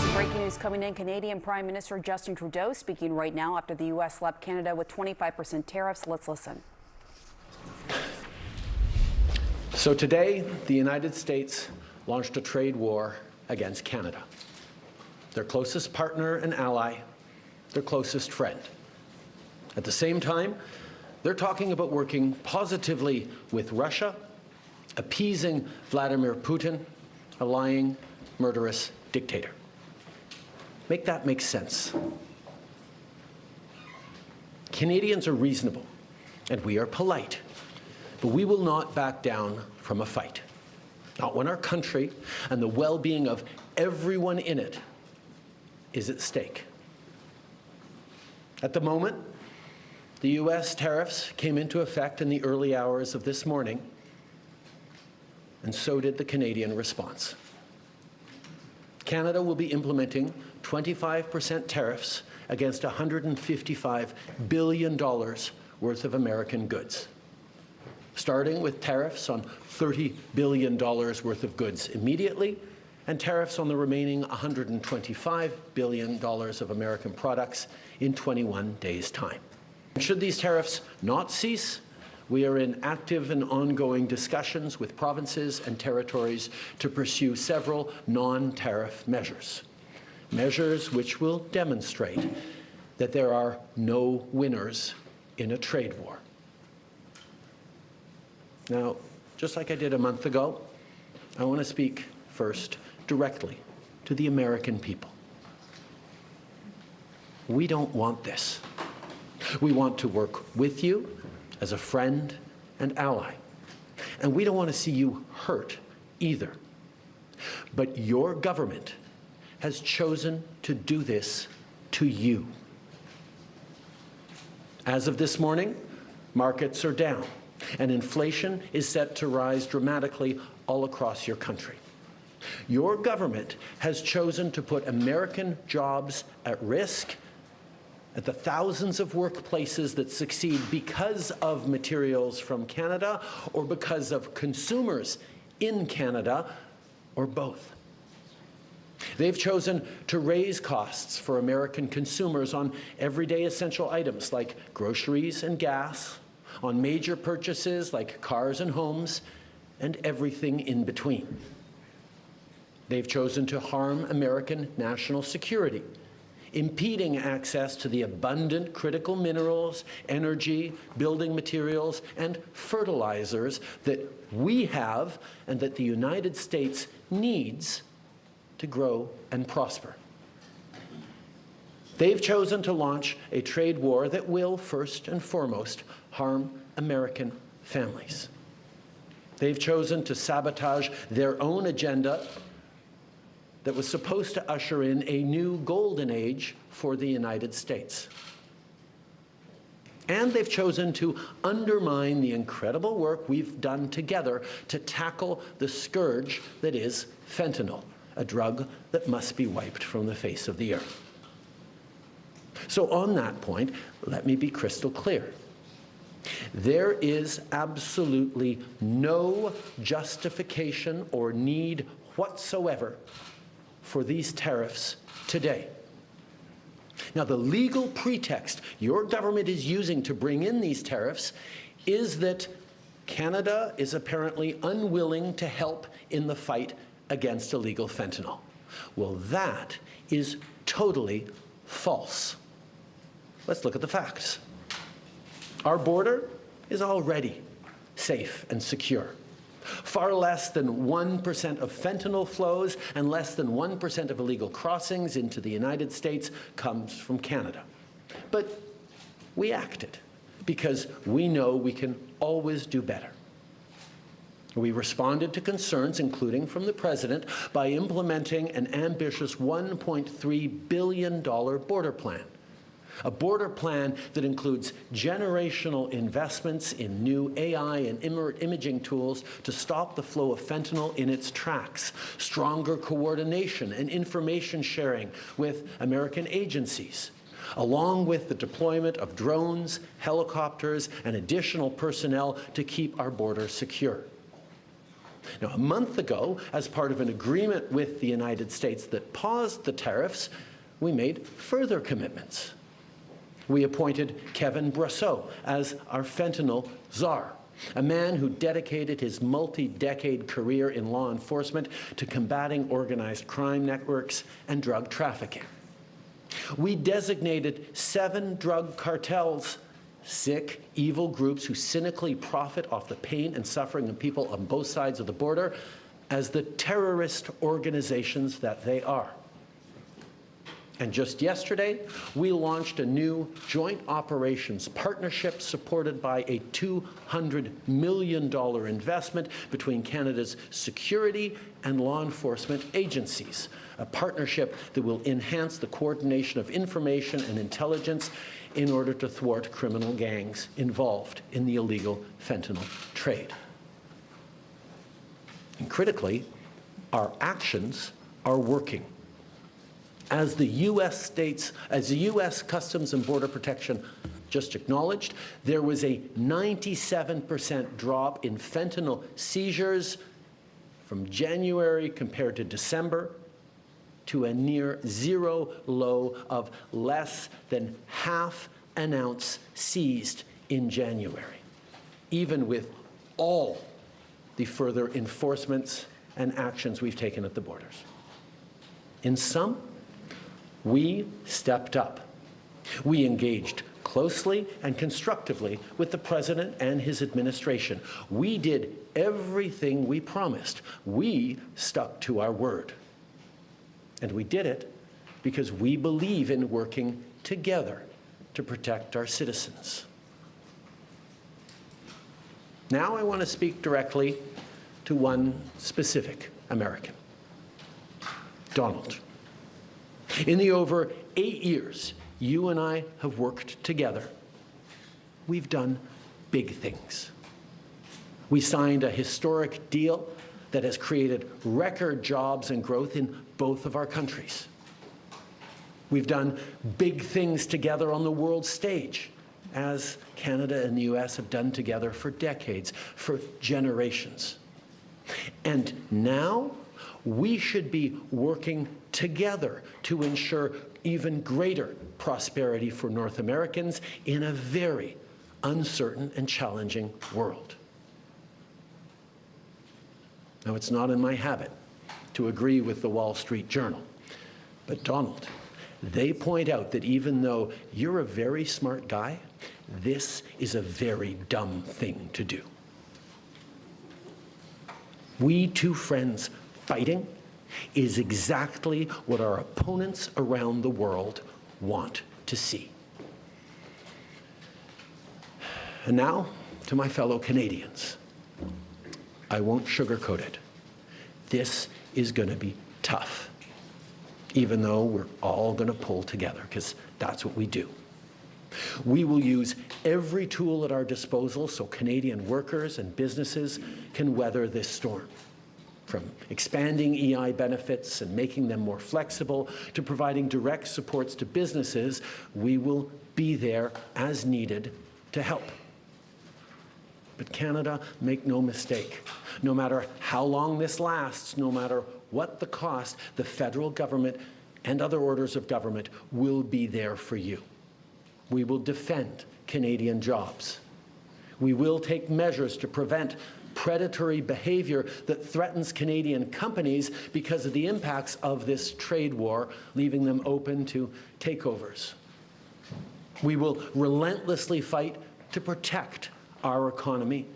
Some breaking news coming in. Canadian Prime Minister Justin Trudeau speaking right now after the U.S. slapped Canada with 25% tariffs. Let's listen. So today, the United States launched a trade war against Canada, their closest partner and ally, their closest friend. At the same time, they're talking about working positively with Russia, appeasing Vladimir Putin, a lying, murderous dictator. Make that make sense. Canadians are reasonable, and we are polite, but we will not back down from a fight. Not when our country and the well-being of everyone in it is at stake. At the moment, the U.S. tariffs came into effect in the early hours of this morning, and so did the Canadian response. Canada will be implementing 25% tariffs against $155 billion worth of American goods, starting with tariffs on $30 billion worth of goods immediately, and tariffs on the remaining $125 billion of American products in 21 days' time. Should these tariffs not cease, we are in active and ongoing discussions with provinces and territories to pursue several non-tariff measures, measures which will demonstrate that there are no winners in a trade war. Now, just like I did a month ago, I want to speak first directly to the American people. We don't want this. We want to work with you as a friend and ally. And we don't want to see you hurt either. But your government has chosen to do this to you. As of this morning, markets are down, and inflation is set to rise dramatically all across your country. Your government has chosen to put American jobs at risk, at the thousands of workplaces that succeed because of materials from Canada or because of consumers in Canada, or both. They've chosen to raise costs for American consumers on everyday essential items like groceries and gas, on major purchases like cars and homes, and everything in between. They've chosen to harm American national security, impeding access to the abundant critical minerals, energy, building materials, and fertilizers that we have and that the United States needs to grow and prosper. They've chosen to launch a trade war that will, first and foremost, harm American families. They've chosen to sabotage their own agenda that was supposed to usher in a new golden age for the United States. And they've chosen to undermine the incredible work we've done together to tackle the scourge that is fentanyl, a drug that must be wiped from the face of the earth. So on that point, let me be crystal clear. There is absolutely no justification or need whatsoever for these tariffs today. Now, the legal pretext your government is using to bring in these tariffs is that Canada is apparently unwilling to help in the fight against illegal fentanyl. Well, that is totally false. Let's look at the facts. Our border is already safe and secure. Far less than 1% of fentanyl flows and less than 1% of illegal crossings into the United States comes from Canada. But we acted because we know we can always do better. We responded to concerns, including from the President, by implementing an ambitious $1.3 billion border plan. A border plan that includes generational investments in new AI and imaging tools to stop the flow of fentanyl in its tracks, stronger coordination and information sharing with American agencies, along with the deployment of drones, helicopters, and additional personnel to keep our border secure. Now, a month ago, as part of an agreement with the United States that paused the tariffs, we made further commitments. We appointed Kevin Brosseau as our fentanyl czar, a man who dedicated his multi-decade career in law enforcement to combating organized crime networks and drug trafficking. We designated 7 drug cartels, sick, evil groups who cynically profit off the pain and suffering of people on both sides of the border, as the terrorist organizations that they are. And just yesterday, we launched a new joint operations partnership supported by a $200 million investment between Canada's security and law enforcement agencies, a partnership that will enhance the coordination of information and intelligence in order to thwart criminal gangs involved in the illegal fentanyl trade. And critically, our actions are working. As the U.S. Customs and Border Protection just acknowledged, there was a 97% drop in fentanyl seizures from January compared to December, to a near zero low of less than half an ounce seized in January, even with all the further enforcements and actions we've taken at the borders. In sum, we stepped up. We engaged closely and constructively with the President and his administration. We did everything we promised. We stuck to our word. And we did it because we believe in working together to protect our citizens. Now I want to speak directly to one specific American, Donald. In the over 8 years you and I have worked together, we've done big things. We signed a historic deal that has created record jobs and growth in both of our countries. We've done big things together on the world stage, as Canada and the US have done together for decades, for generations. And now we should be working together to ensure even greater prosperity for North Americans in a very uncertain and challenging world. Now, it's not in my habit to agree with the Wall Street Journal, but Donald, they point out that even though you're a very smart guy, this is a very dumb thing to do. We two friends fighting is exactly what our opponents around the world want to see. And now, to my fellow Canadians, I won't sugarcoat it. This is going to be tough, even though we're all going to pull together, because that's what we do. We will use every tool at our disposal so Canadian workers and businesses can weather this storm. From expanding EI benefits and making them more flexible to providing direct supports to businesses, we will be there as needed to help. But Canada, make no mistake, no matter how long this lasts, no matter what the cost, the federal government and other orders of government will be there for you. We will defend Canadian jobs. We will take measures to prevent predatory behavior that threatens Canadian companies because of the impacts of this trade war, leaving them open to takeovers. We will relentlessly fight to protect our economy.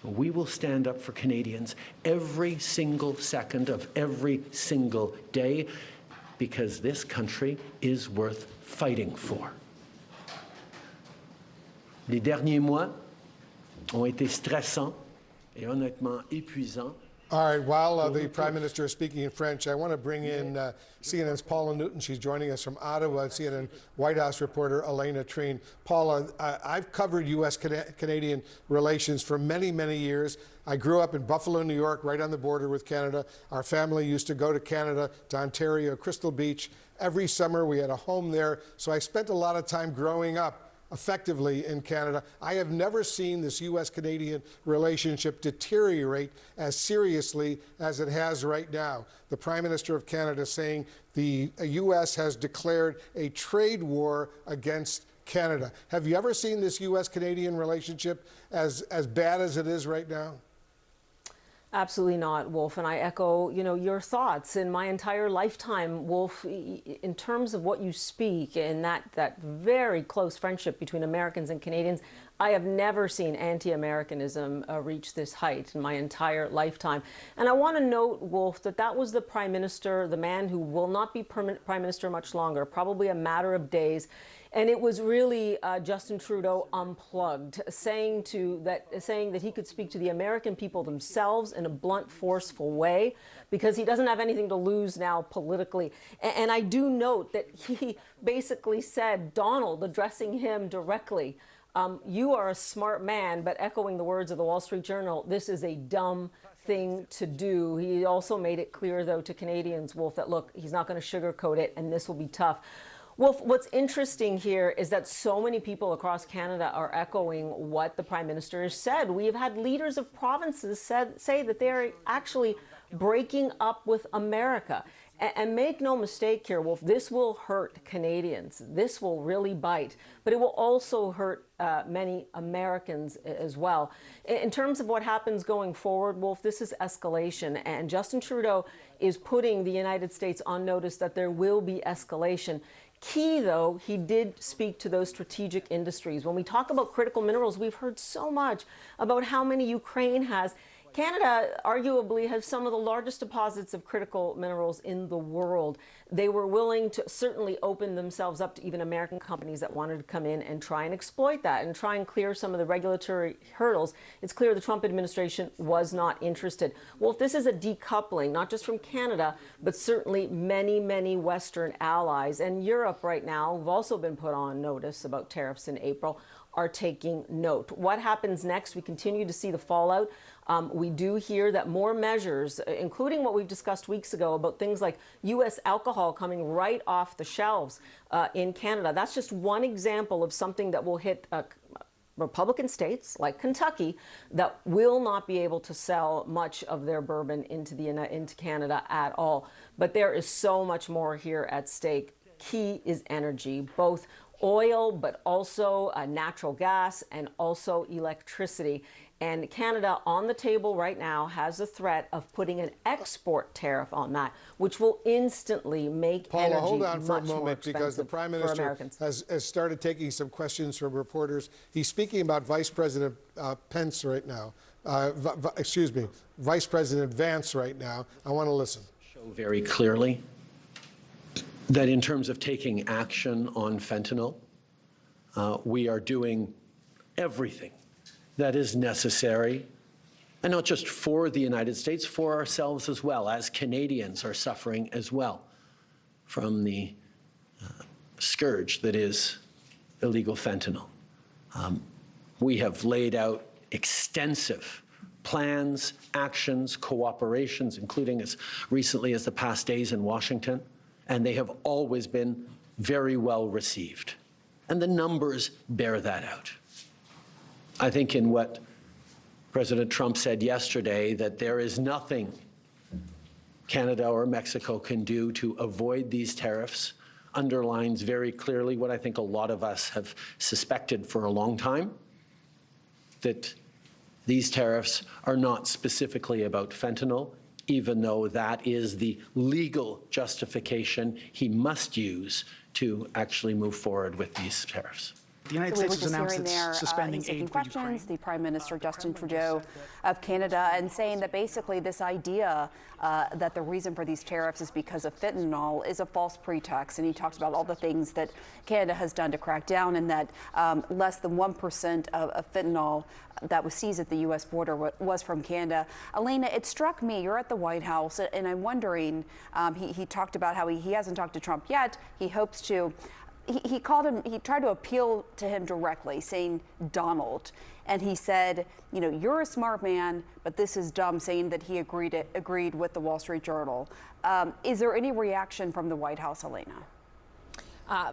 We will stand up for Canadians every single second of every single day, because this country is worth fighting for. Les derniers mois ont été stressants et honnêtement épuisants. All right, while the Prime Minister is speaking in French, I want to bring in CNN's Paula Newton. She's joining us from Ottawa, CNN White House reporter Elena Treen. Paula, I've covered U.S.-Canadian relations for many, many years. I grew up in Buffalo, New York, right on the border with Canada. Our family used to go to Canada, to Ontario, Crystal Beach. Every summer we had a home there, so I spent a lot of time growing up effectively in Canada. I have never seen this U.S.-Canadian relationship deteriorate as seriously as it has right now. The Prime Minister of Canada saying the U.S. has declared a trade war against Canada. Have you ever seen this U.S.-Canadian relationship as bad as it is right now? Absolutely not, Wolf, and I echo, your thoughts. In my entire lifetime, Wolf, in terms of what you speak and that very close friendship between Americans and Canadians, I have never seen anti-Americanism reach this height in my entire lifetime. And I want to note, Wolf, that was the Prime Minister, the man who will not be Prime Minister much longer, probably a matter of days. And it was really Justin Trudeau unplugged, saying that he could speak to the American people themselves in a blunt, forceful way, because he doesn't have anything to lose now politically. And I do note that he basically said, Donald, addressing him directly, you are a smart man, but echoing the words of the Wall Street Journal, this is a dumb thing to do. He also made it clear, though, to Canadians, Wolf, that, look, he's not going to sugarcoat it, and this will be tough. Well, what's interesting here is that so many people across Canada are echoing what the Prime Minister has said. We have had leaders of provinces say that they're actually breaking up with America. And make no mistake here, Wolf, this will hurt Canadians. This will really bite. But it will also hurt many Americans as well. In terms of what happens going forward, Wolf, this is escalation. And Justin Trudeau is putting the United States on notice that there will be escalation. Key, though, he did speak to those strategic industries. When we talk about critical minerals, we've heard so much about how many Ukraine has. Canada arguably has some of the largest deposits of critical minerals in the world. They were willing to certainly open themselves up to even American companies that wanted to come in and try and exploit that and try and clear some of the regulatory hurdles. It's clear the Trump administration was not interested. Well, if this is a decoupling, not just from Canada, but certainly many, many Western allies, and Europe right now, who've also been put on notice about tariffs in April, are taking note. What happens next? We continue to see the fallout. We do hear that more measures, including what we've discussed weeks ago about things like U.S. alcohol coming right off the shelves in Canada. That's just one example of something that will hit Republican states like Kentucky that will not be able to sell much of their bourbon into Canada at all. But there is so much more here at stake. Key is energy, both oil, but also natural gas and also electricity. And Canada on the table right now has a threat of putting an export tariff on that, which will instantly make Paula, energy hold on for a much more moment, because the Prime Minister has started taking some questions from reporters. He's speaking about Vice President Pence right now. Vice President Vance right now. I want to listen. Show very clearly that in terms of taking action on fentanyl, we are doing everything that is necessary, and not just for the United States, for ourselves as well, as Canadians are suffering as well from the scourge that is illegal fentanyl. We have laid out extensive plans, actions, cooperations, including as recently as the past days in Washington, and they have always been very well received. And the numbers bear that out. I think in what President Trump said yesterday, that there is nothing Canada or Mexico can do to avoid these tariffs, underlines very clearly what I think a lot of us have suspected for a long time, that these tariffs are not specifically about fentanyl, even though that is the legal justification he must use to actually move forward with these tariffs. The United States has announced it's suspending aid for Ukraine. The Prime Minister Justin Trudeau of Canada, and saying that basically this idea that the reason for these tariffs is because of fentanyl is a false pretext. And he talked about all the things that Canada has done to crack down, and that less than 1% of fentanyl that was seized at the U.S. border was from Canada. Elena, it struck me, you're at the White House, and I'm wondering, he talked about how he hasn't talked to Trump yet. He hopes to. He tried to appeal to him directly, saying, Donald. And he said, you're a smart man, but this is dumb, saying that he agreed with the Wall Street Journal. Is there any reaction from the White House, Elena?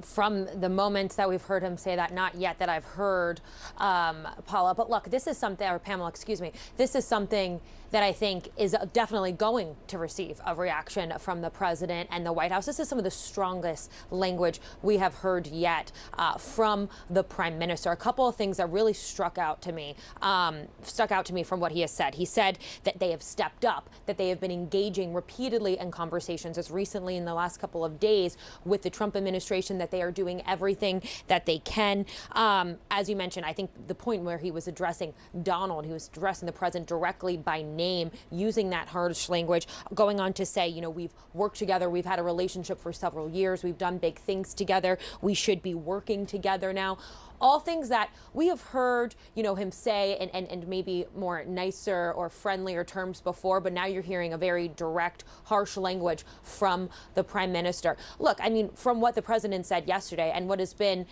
from the moments that we've heard him say that, not yet that I've heard, Paula. But look, this is something, or Pamela, excuse me, this is something that I think is definitely going to receive a reaction from the president and the White House. This is some of the strongest language we have heard yet from the prime minister. A couple of things that really stuck out to me from what he has said. He said that they have stepped up, that they have been engaging repeatedly in conversations as recently in the last couple of days with the Trump administration, that they are doing everything that they can. As you mentioned, I think the point where he was addressing Donald, he was addressing the president directly by name, using that harsh language, going on to say, you know, we've worked together, we've had a relationship for several years, we've done big things together, we should be working together now. All things that we have heard, you know, him say and maybe more nicer or friendlier terms before, but now you're hearing a very direct, harsh language from the prime minister. Look, I mean, from what the president said yesterday and what has been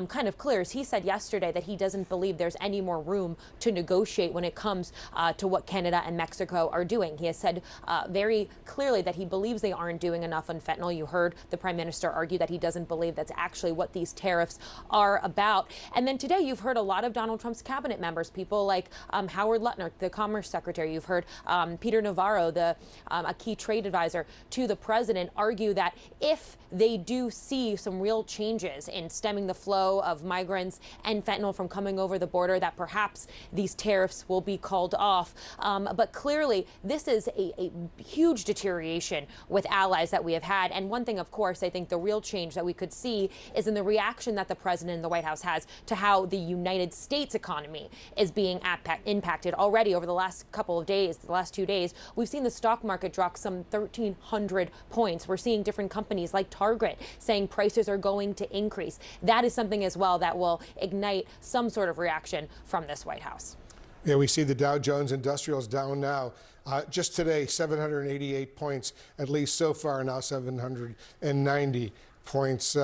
kind of clear is he said yesterday that he doesn't believe there's any more room to negotiate when it comes to what Canada and Mexico are doing. He has said very clearly that he believes they aren't doing enough on fentanyl. You heard the prime minister argue that he doesn't believe that's actually what these tariffs are about. And then today you've heard a lot of Donald Trump's cabinet members, people like Howard Lutnick, the Commerce Secretary. You've heard Peter Navarro, a key trade advisor to the president, argue that if they do see some real changes in stemming the flow of migrants and fentanyl from coming over the border, that perhaps these tariffs will be called off. But clearly, this is a huge deterioration with allies that we have had. And one thing, of course, I think the real change that we could see is in the reaction that the president and the White House has to how the United States economy is being impacted already over the last couple of days, the last 2 days. We've seen the stock market drop some 1,300 points. We're seeing different companies like Target saying prices are going to increase. That is something as well that will ignite some sort of reaction from this White House. Yeah, we see the Dow Jones Industrials down now. Just today, 788 points, at least so far, now 790 points.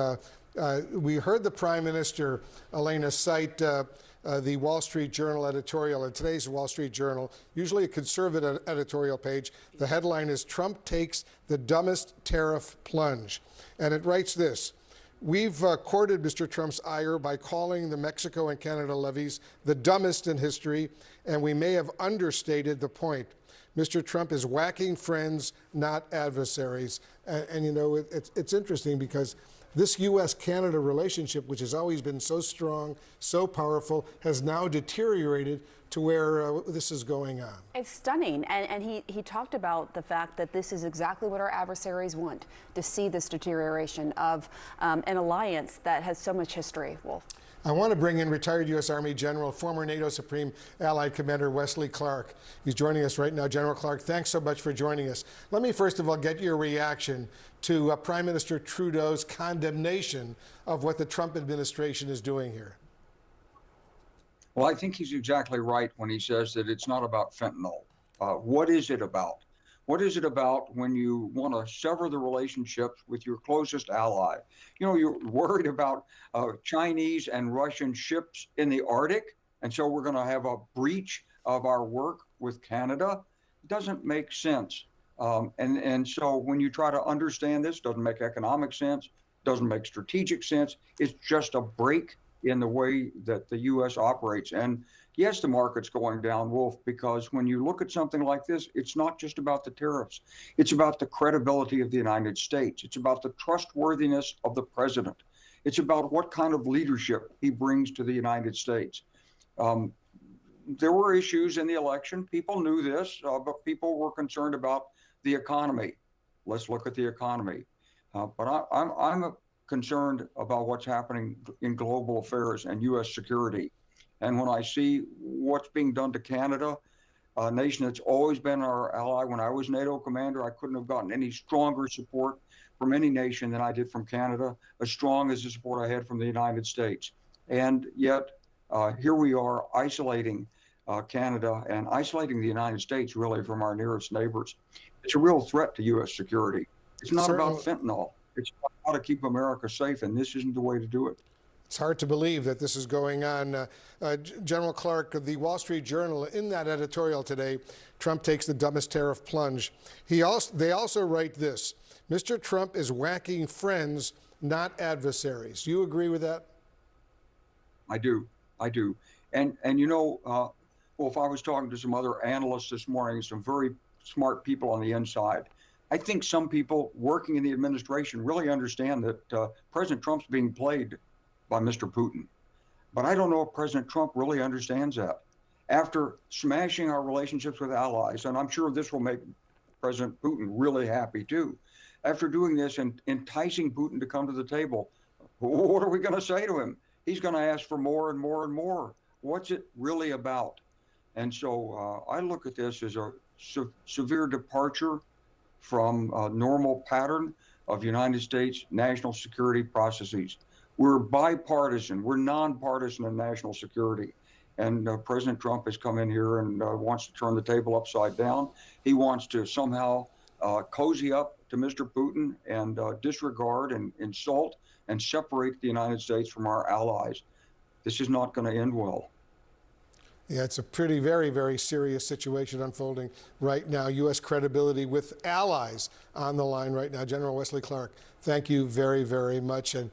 We heard the Prime Minister, Elena, cite the Wall Street Journal editorial in today's Wall Street Journal, usually a conservative editorial page. The headline is "Trump Takes the Dumbest Tariff Plunge." And it writes this: "We've courted Mr. Trump's ire by calling the Mexico and Canada levies the dumbest in history, and we may have understated the point. Mr. Trump is whacking friends, not adversaries." And you know, it's interesting because this U.S.-Canada relationship, which has always been so strong, so powerful, has now deteriorated to where this is going on. It's stunning. And he talked about the fact that this is exactly what our adversaries want, to see this deterioration of an alliance that has so much history. Wolf. I want to bring in retired U.S. Army General, former NATO Supreme Allied Commander Wesley Clark. He's joining us right now. General Clark, thanks so much for joining us. Let me first of all get your reaction to Prime Minister Trudeau's condemnation of what the Trump administration is doing here. Well, I think he's exactly right when he says that it's not about fentanyl. What is it about? What is it about when you want to sever the relationships with your closest ally? You know, you're worried about Chinese and Russian ships in the Arctic, and so we're going to have a breach of our work with Canada. It doesn't make sense. And so when you try to understand this, doesn't make economic sense, doesn't make strategic sense. It's just a break in the way that the U.S. operates. And yes, the market's going down, Wolf, because when you look at something like this, it's not just about the tariffs. It's about the credibility of the United States. It's about the trustworthiness of the president. It's about what kind of leadership he brings to the United States. There were issues in the election. People knew this, but people were concerned about the economy. Let's look at the economy. But I'm concerned about what's happening in global affairs and U.S. security. And when I see what's being done to Canada, a nation that's always been our ally, when I was NATO commander, I couldn't have gotten any stronger support from any nation than I did from Canada, as strong as the support I had from the United States. And yet, here we are isolating Canada and isolating the United States really from our nearest neighbors. It's a real threat to U.S. security. It's not about fentanyl. It's about how to keep America safe, and this isn't the way to do it. It's hard to believe that this is going on. General Clark, the Wall Street Journal, in that editorial today, Trump takes the dumbest tariff plunge. They also write this: Mr. Trump is whacking friends, not adversaries. Do you agree with that? I do. And you know, well, if I was talking to some other analysts this morning, some very smart people on the inside, I think some people working in the administration really understand that President Trump's being played by Mr. Putin. But I don't know if President Trump really understands that. After smashing our relationships with allies, and I'm sure this will make President Putin really happy too, after doing this and enticing Putin to come to the table, what are we going to say to him? He's going to ask for more and more and more. What's it really about? And so I look at this as a severe departure from a normal pattern of United States national security processes. We're bipartisan, we're nonpartisan in national security. And President Trump has come in here and wants to turn the table upside down. He wants to somehow cozy up to Mr. Putin and disregard and insult and separate the United States from our allies. This is not going to end well. Yeah, it's a pretty, very, very serious situation unfolding right now. U.S. credibility with allies on the line right now. General Wesley Clark, thank you very, very much. And